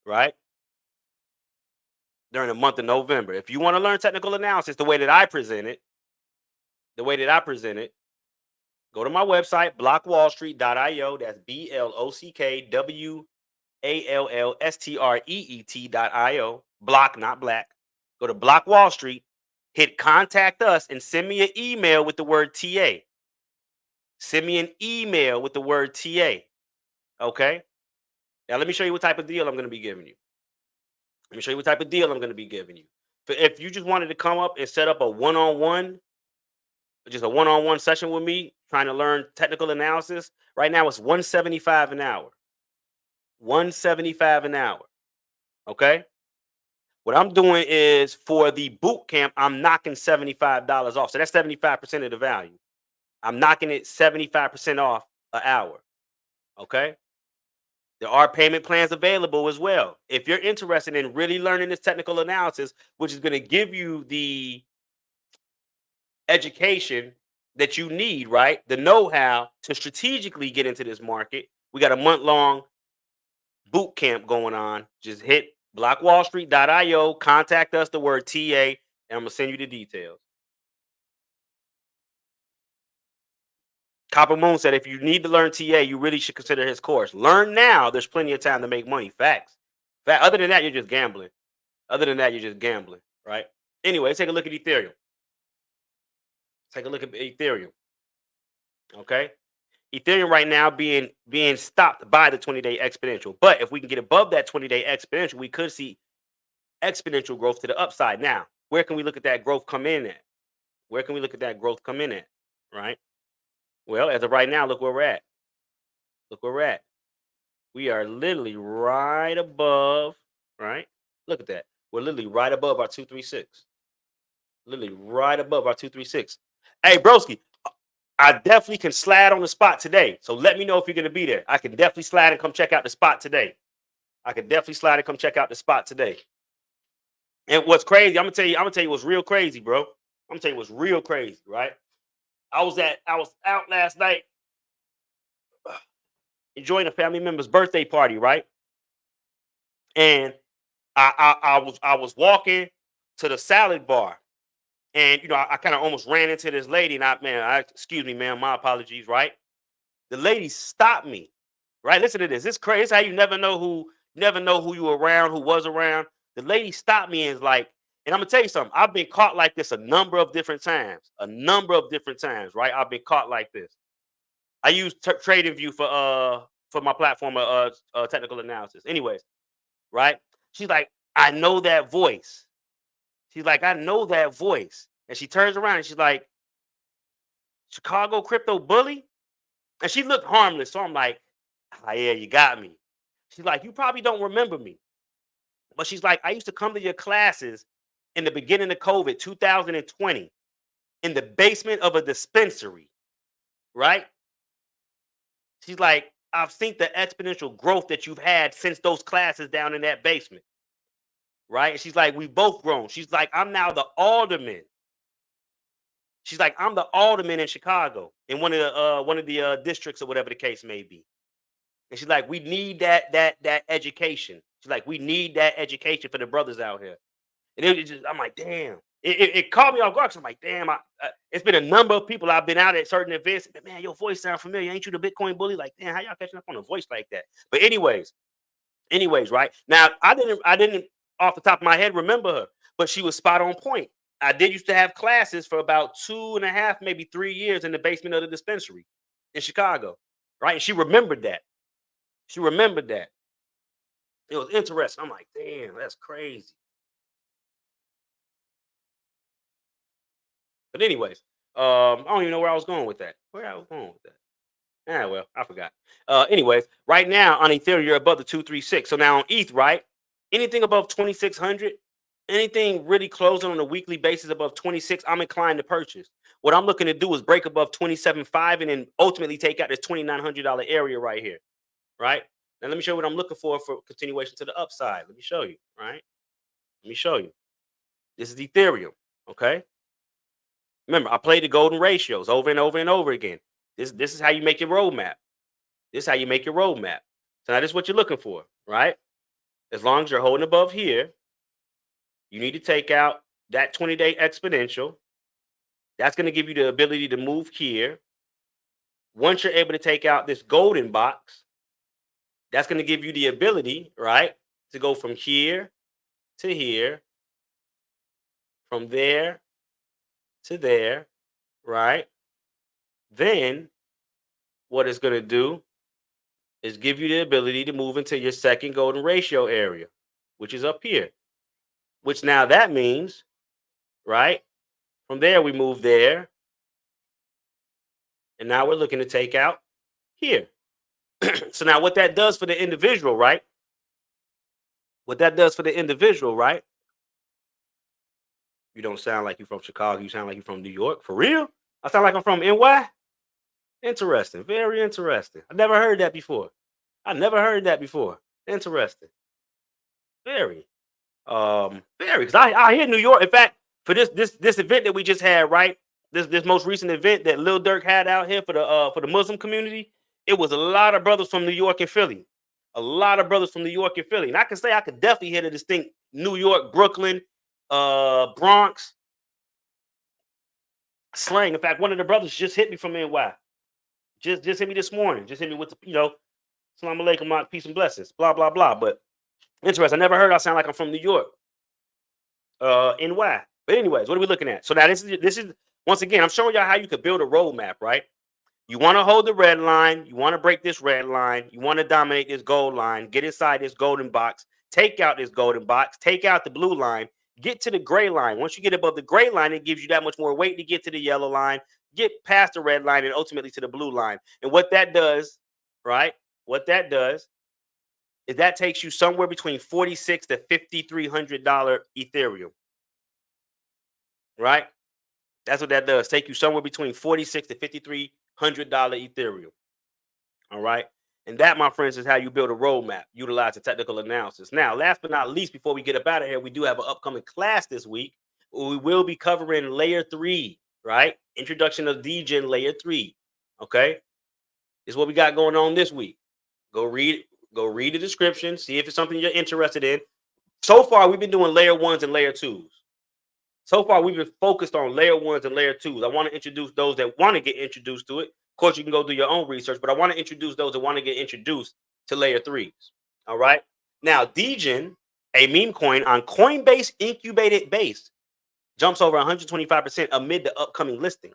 right? During the month of November. If you want to learn technical analysis the way that I present it, go to my website, blockwallstreet.io. That's BLOCKWALLSTREET.io. Block, not black. Go to Block Wall Street, hit contact us, and send me an email with the word TA. Send me an email with the word TA. Okay? Now, let me show you what type of deal I'm going to be giving you. If you just wanted to come up and set up a one-on-one, just a one-on-one session with me, trying to learn technical analysis, right now it's $175 an hour. $175 an hour. Okay? What I'm doing is for the boot camp, I'm knocking $75 off. So that's 75% of the value. I'm knocking it 75% off an hour. Okay? There are payment plans available as well. If you're interested in really learning this technical analysis, which is going to give you the education that you need, right? The know-how to strategically get into this market. We got a month-long boot camp going on. Just hit blockwallstreet.io, contact us, the word TA, and I'm going to send you the details. Copper Moon said, if you need to learn TA, you really should consider his course. Learn now. There's plenty of time to make money. Facts. Other than that, you're just gambling. Right? Anyway, let's take a look at Ethereum. Okay? Ethereum right now being stopped by the 20-day exponential. But if we can get above that 20-day exponential, we could see exponential growth to the upside. Now, where can we look at that growth come in at? Right? Well, as of right now, look where we're at. We are literally right above, right? Look at that. We're literally right above our 236. Hey, broski, I definitely can slide on the spot today. So let me know if you're going to be there. I can definitely slide and come check out the spot today. And what's crazy, I'm gonna tell you what's real crazy, bro. Right? I was out last night enjoying a family member's birthday party, right? And I was walking to the salad bar, and I kind of almost ran into this lady. And excuse me, ma'am, my apologies, right? The lady stopped me, right? Listen to this. It's crazy. It's how you never know who you were around, who was around. The lady stopped me and is like, and I'm gonna tell you something. I've been caught like this a number of different times, right? I've been caught like this. I use TradingView for my platform of technical analysis. Anyways, right? She's like, I know that voice. And she turns around and she's like, Chicago crypto bully? And she looked harmless. So I'm like, yeah, you got me. She's like, you probably don't remember me. But she's like, I used to come to your classes in the beginning of COVID, 2020, in the basement of a dispensary, right? She's like, I've seen the exponential growth that you've had since those classes down in that basement, right? And she's like, we've both grown. She's like, I'm now the alderman. She's like, I'm the alderman in Chicago, in one of the districts or whatever the case may be. And she's like, we need that education. She's like, we need that education for the brothers out here. And I'm like, damn. It caught me off guard. I'm like, damn. It's been a number of people I've been out at certain events. Man, your voice sounds familiar. Ain't you the Bitcoin bully? Like, damn, how y'all catching up on a voice like that? But anyways, right now, I didn't off the top of my head remember her, but she was spot on point. I did used to have classes for about 2.5, maybe 3 years in the basement of the dispensary in Chicago, right? And she remembered that. She remembered that. It was interesting. I'm like, damn, that's crazy. But anyways, I don't even know where I was going with that. Where I was going with that. Ah, well, I forgot. Anyways, right now on Ethereum, you're above the 236. So now on ETH, right? Anything above 2,600, anything really closing on a weekly basis above 26, I'm inclined to purchase. What I'm looking to do is break above 27.5 and then ultimately take out this $2,900 area right here, right? Now let me show you what I'm looking for continuation to the upside. Let me show you, right? Let me show you. This is Ethereum, okay? Remember, I played the golden ratios over and over and over again. This is how you make your roadmap. This is how you make your roadmap. So now this is what you're looking for, right? As long as you're holding above here, you need to take out that 20-day exponential. That's going to give you the ability to move here. Once you're able to take out this golden box, that's going to give you the ability, right, to go from here to here, from there to there, right? Then what it's going to do is give you the ability to move into your second golden ratio area, which is up here. Which now that means, right? From there, we move there. And now we're looking to take out here. So now what that does for the individual, right? What that does for the individual, right? You don't sound like you're from Chicago. You sound like you're from New York. For real? I sound like I'm from NY? Interesting. Very interesting. I never heard that before. I never heard that before. Interesting. Very. Very. Because I hear New York. In fact, for this event that we just had, right? This most recent event that Lil Durk had out here for the Muslim community, it was a lot of brothers from New York and Philly. A lot of brothers from New York and Philly. And I can say I could definitely hear the distinct New York, Brooklyn, Bronx slang. In fact, one of the brothers just hit me from NY. Just hit me this morning. Just hit me with the, Salam alaikum, peace and blessings, blah, blah, blah. But interesting. I never heard I sound like I'm from New York. NY. But anyways, what are we looking at? So now this is once again, I'm showing y'all how you could build a roadmap, right? You want to hold the red line, you want to break this red line, you want to dominate this gold line, get inside this golden box, take out this golden box, take out the blue line, get to the gray line. Once you get above the gray line, it gives you that much more weight to get to the yellow line, get past the red line, and ultimately to the blue line. And what that does, right? What that does is that takes you somewhere between $4,600 to $5,300 Ethereum. Right? That's what that does. Take you somewhere between $4,600 to $5,300 Ethereum. All right. And that, my friends, is how you build a roadmap, utilize the technical analysis. Now, last but not least, before we get up out of here, we do have an upcoming class this week. We will be covering layer 3, right? Introduction of Degen layer 3. Okay. This is what we got going on this week. Go read the description, see if it's something you're interested in. So far, we've been doing layer 1s and layer 2s. So far, we've been focused on layer 1s and layer 2s. I want to introduce those that want to get introduced to it. Of course, you can go do your own research, but I want to introduce those that want to get introduced to layer 3s. All right. Now, Degen, a meme coin on Coinbase incubated base, jumps over 125% amid the upcoming listing.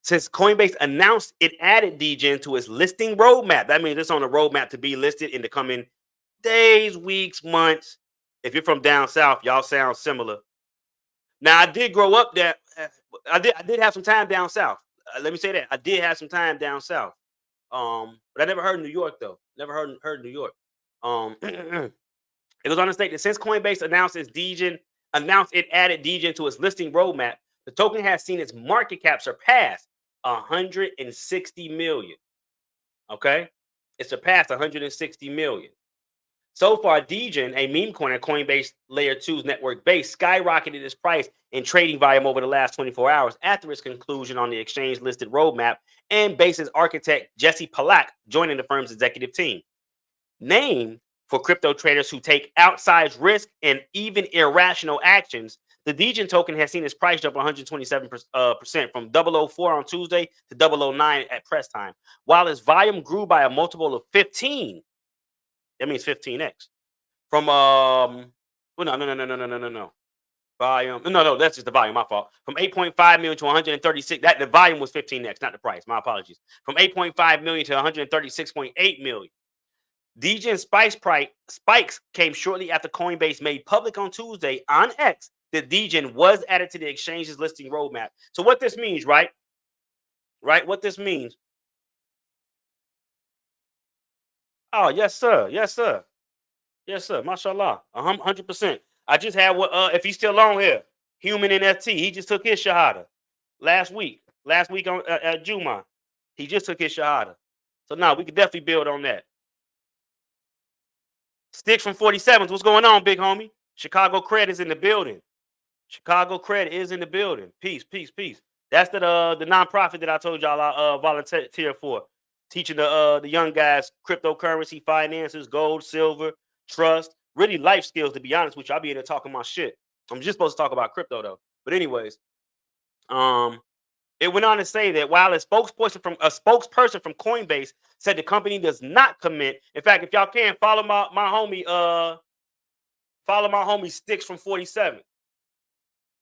Since Coinbase announced it added Degen to its listing roadmap, that means it's on the roadmap to be listed in the coming days, weeks, months. If you're from down south, y'all sound similar. Now, I did grow up there. I did have some time down south. Let me say that I did have some time down south. But I never heard New York though. Never heard New York. It goes on to state that since Coinbase announced it added Degen to its listing roadmap, the token has seen its market cap surpass 160 million. Okay, it surpassed 160 million. So far, Degen, a meme coin at Coinbase Layer 2's network base, skyrocketed its price and trading volume over the last 24 hours after its conclusion on the exchange-listed roadmap and Base's architect Jesse Pollack joining the firm's executive team. Named for crypto traders who take outsized risk and even irrational actions, the Degen token has seen its price jump 127% from 004 on Tuesday to 009 at press time, while its volume grew by a multiple of 15. That means 15x. From well, no. Volume. No, that's just the volume. My fault. From 8.5 million to 136. That the volume was 15x, not the price. My apologies. From 8.5 million to 136.8 million. Degen spikes came shortly after Coinbase made public on Tuesday on X that Degen was added to the exchange's listing roadmap. So what this means, right? Right? What this means. Oh, yes, sir. Yes, sir. Yes, sir. Mashallah. 100%. I just had what if he's still on here. Human NFT. He just took his shahada last week. Last week on at Juma. He just took his shahada. So now we could definitely build on that. Sticks from 47s. What's going on, big homie? Chicago Cred is in the building. Chicago Cred is in the building. Peace, peace, peace. That's the nonprofit that I told y'all I volunteer for, teaching the young guys cryptocurrency, finances, gold, silver, trust, really life skills. To be honest with you, I'll be in there talking my shit. I'm just supposed to talk about crypto though. But anyways, it went on to say that while a spokesperson from Coinbase said the company does not commit. In fact, if y'all can follow my homie Sticks from 47.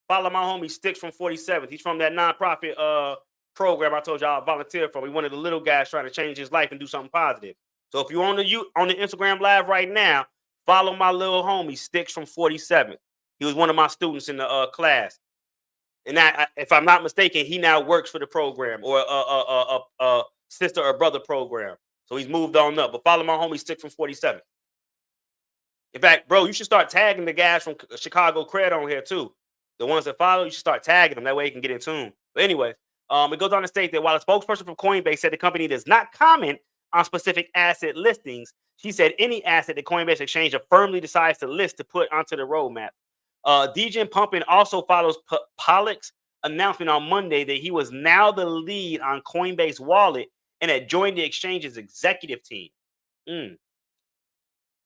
Follow my homie Sticks from 47. He's from that nonprofit program I told y'all I volunteered for. He's one of the little guys trying to change his life and do something positive. So if you're on the Instagram live right now, follow my little homie Sticks from 47. He was one of my students in the class. And if I'm not mistaken, he now works for the program or a sister or brother program. So he's moved on up. But follow my homie Sticks from 47. In fact, bro, you should start tagging the guys from Chicago Cred on here too. The ones that follow, you should start tagging them. That way you can get in tune. But anyway, it goes on to state that while a spokesperson from Coinbase said the company does not comment on specific asset listings, she said any asset that Coinbase Exchange firmly decides to list to put onto the roadmap. Degen Pumpin also follows Pollock's announcement on Monday that he was now the lead on Coinbase Wallet and had joined the exchange's executive team.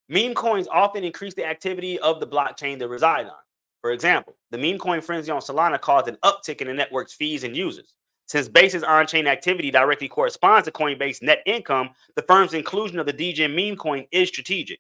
Meme coins often increase the activity of the blockchain they reside on. For example, the meme coin frenzy on Solana caused an uptick in the network's fees and users. Since Base's on-chain activity directly corresponds to Coinbase net income, the firm's inclusion of the Degen meme coin is strategic.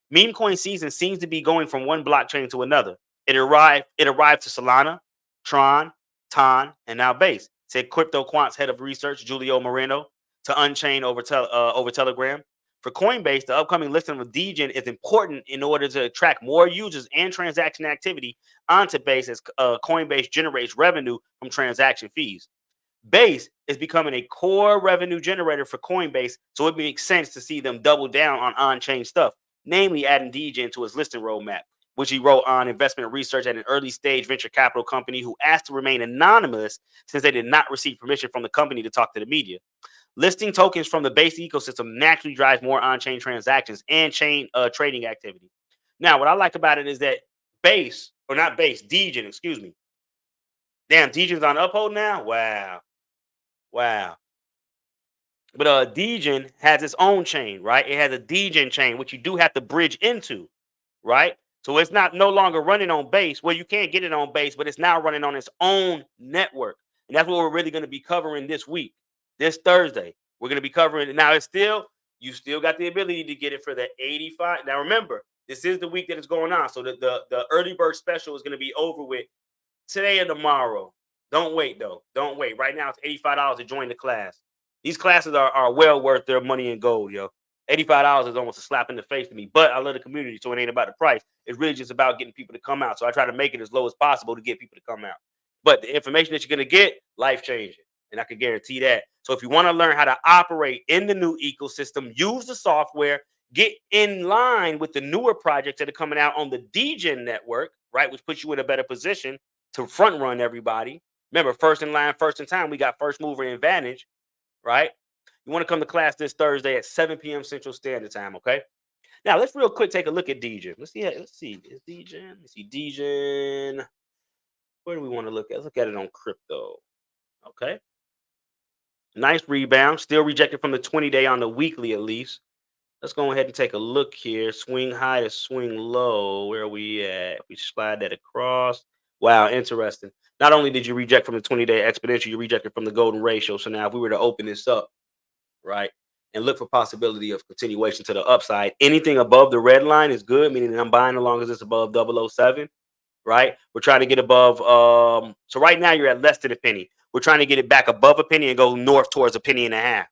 Meme coin season seems to be going from one blockchain to another. It arrived to Solana, Tron, Ton, and now Base, said CryptoQuant's head of research, Julio Moreno, to Unchained over Telegram. For Coinbase, the upcoming listing of Degen is important in order to attract more users and transaction activity onto Base as Coinbase generates revenue from transaction fees. Base is becoming a core revenue generator for Coinbase, so it makes sense to see them double down on-chain stuff, namely adding Degen to its listing roadmap, which he wrote on investment research at an early-stage venture capital company who asked to remain anonymous since they did not receive permission from the company to talk to the media. Listing tokens from the Base ecosystem naturally drives more on-chain transactions and chain trading activity. Now, what I like about it is that Degen, excuse me. Damn, Degen's on Uphold now? Wow. But Degen has its own chain, right? It has a Degen chain, which you do have to bridge into, right? So it's no longer running on Base. Well, you can't get it on Base, but it's now running on its own network. And that's what we're really going to be covering this week. This Thursday, we're going to be covering it. Now, you still got the ability to get it for the 85. Now, remember, this is the week that it's going on. So the early bird special is going to be over with today or tomorrow. Don't wait, though. Don't wait. Right now, it's $85 to join the class. These classes are well worth their money in gold, yo. $85 is almost a slap in the face to me, but I love the community, so it ain't about the price. It's really just about getting people to come out. So I try to make it as low as possible to get people to come out. But the information that you're going to get, life-changing. And I can guarantee that. So if you want to learn how to operate in the new ecosystem, use the software, get in line with the newer projects that are coming out on the Degen network, right, which puts you in a better position to front run everybody. Remember, first in line, first in time, we got first mover advantage, right? You want to come to class this Thursday at 7 p.m. Central Standard Time, okay? Now, let's real quick take a look at Degen. Let's see. Is Degen? Let's see, Degen. Where do we want to look at? Let's look at it on crypto, okay? Nice rebound. Still rejected from the 20-day on the weekly at least. Let's go ahead and take a look here. Swing high to swing low. Where are we at? We slide that across. Wow, interesting. Not only did you reject from the 20-day exponential, you rejected from the golden ratio. So now if we were to open this up, right, and look for possibility of continuation to the upside, anything above the red line is good, meaning that I'm buying as long as it's above 007, right? We're trying to get above. So right now you're at less than a penny. We're trying to get it back above a penny and go north towards a penny and a half.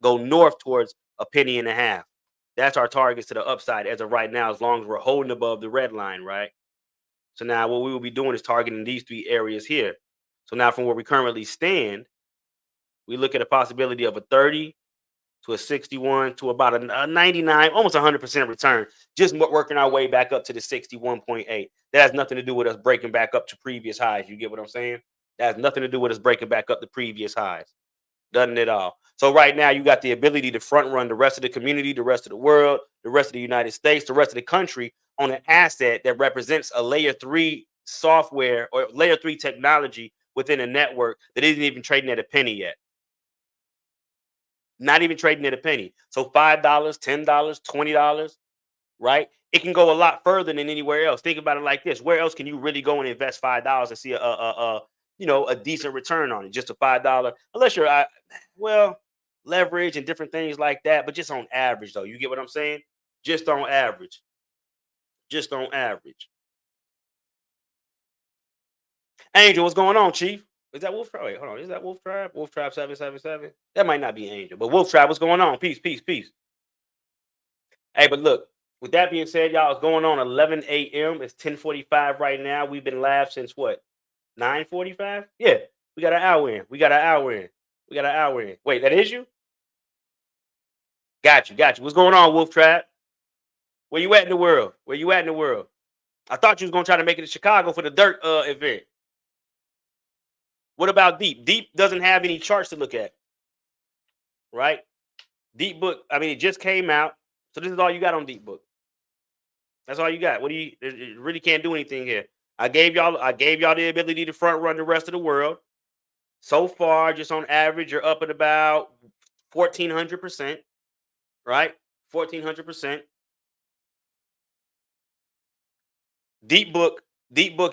Go north towards a penny and a half. That's our targets to the upside as of right now, as long as we're holding above the red line, right? So now what we will be doing is targeting these three areas here. So now from where we currently stand, we look at a possibility of a 30 to a 61 to about a 99, almost 100% return, just working our way back up to the 61.8. That has nothing to do with us breaking back up to previous highs. You get what I'm saying? That has nothing to do with us breaking back up to previous highs. Doesn't at all. So right now you got the ability to front run the rest of the community, the rest of the world, the rest of the United States, the rest of the country on an asset that represents a layer 3 software or layer 3 technology within a network that isn't even trading at a penny yet. Not even trading at a penny. So $5, $10, $20, right? It can go a lot further than anywhere else. Think about it like this: where else can you really go and invest $5 and see a decent return on it? Just a $5, unless you're leverage and different things like that. But just on average, though, you get what I'm saying? Just on average. Just on average. Angel, what's going on, Chief? Is that Wolf Tribe? Wait, hold on. Is that Wolf Tribe? Wolf Tribe 777? That might not be Angel, but Wolf Tribe, what's going on? Peace, peace, peace. Hey, but look, with that being said, y'all, it's going on 11 a.m. It's 10:45 right now. We've been live since what? 9:45? Yeah, we got an hour in. We got an hour in. We got an hour in. Wait, that is you? Got you, got you. What's going on, Wolf Tribe? Where you at in the world? Where you at in the world? I thought you was gonna try to make it to Chicago for the dirt event. What about Deep? Deep doesn't have any charts to look at, right? Deep Book, I mean, it just came out. So this is all you got on Deep Book. That's all you got. What do you really can't do anything here? I gave y'all the ability to front run the rest of the world. So far, just on average, you're up at about 1,400%, right? 1,400%. Deep Book,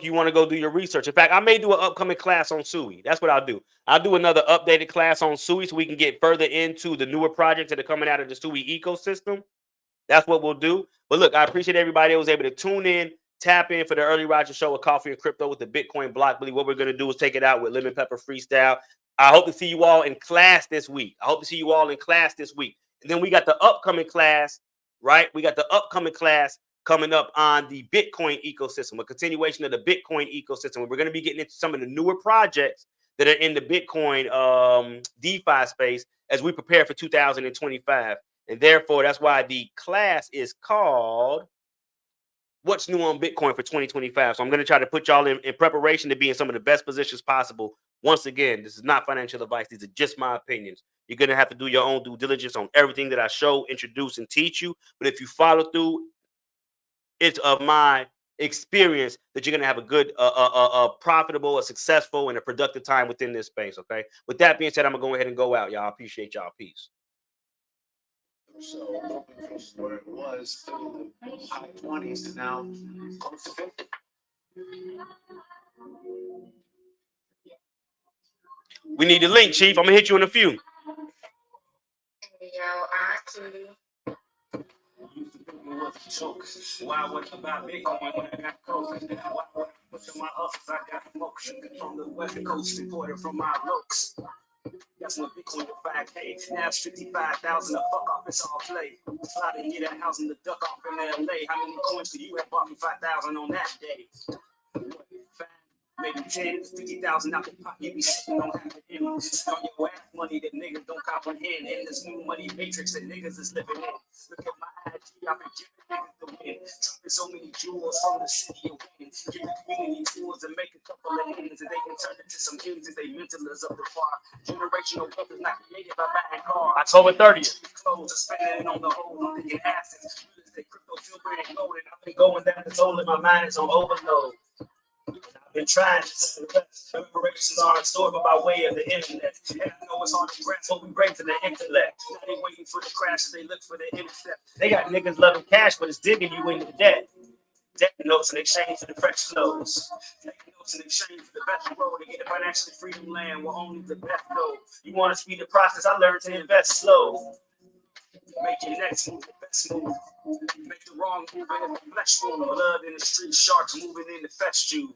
you want to go do your research. In fact, I may do an upcoming class on SUI. That's what I'll do. I'll do another updated class on SUI so we can get further into the newer projects that are coming out of the SUI ecosystem. That's what we'll do. But look, I appreciate everybody that was able to tune in, tap in for the Early Roger Show with Coffee and Crypto with the Bitcoin block. What we're going to do is take it out with Lemon Pepper Freestyle. I hope to see you all in class this week. And then we got the upcoming class, right? We got the upcoming class coming up on the Bitcoin ecosystem, a continuation of the Bitcoin ecosystem. We're going to be getting into some of the newer projects that are in the Bitcoin DeFi space as we prepare for 2025. And therefore, that's why the class is called What's New on Bitcoin for 2025. So I'm going to try to put y'all in preparation to be in some of the best positions possible. Once again, this is not financial advice. These are just my opinions. You're going to have to do your own due diligence on everything that I show, introduce, and teach you. But if you follow through, it's of my experience that you're going to have a good, profitable, a successful, and a productive time within this space, okay? With that being said, I'm going to go ahead and go out, y'all. Appreciate y'all. Peace. So from where it was to the high 20s to now close to 50. We need the link, Chief. I'm gonna hit you in a few. Why would I buy Bitcoin when I got coke? Why would I put in my hustles? I got smoke from the West Coast, imported from my looks. That's when Bitcoin to 5K. Now it's 55,000 to fuck off, it's all play. Try to get a house in the duck off in LA. How many coins could you have bought me 5,000 on that day? Maybe 10, 50,000 out the pocket. You be sitting on half a million. On your ass money that niggas don't comprehend. In this new money matrix that niggas is living in. Look at my IG, I've been giving niggas the win. Dropping so many jewels from the city of win. Give the community tools to make a couple of ends. And they can turn into some ends if they mental is up the bar. Generational wealth is not created by buying cars. October 30th. Clothes are spending on the whole. I'm thinking assets. Crypto, silver, and gold. And I've been going down the soul in my mind is on overload. I've been trying to set the best. Reparations are absorbed by way of the internet. And I know it's hard to grasp what we bring to the intellect. Now they waiting for the crash as they look for the intercept. They got niggas loving cash, but it's digging you into debt. Debt notes in exchange for the fresh flows. Taking notes in exchange for the best road to get a financially freedom land where only the best go. You want to speed the process? I learned to invest slow. Make your next move the best move. Make the wrong move and the flesh wound. Blood in the street, sharks moving in the fest you.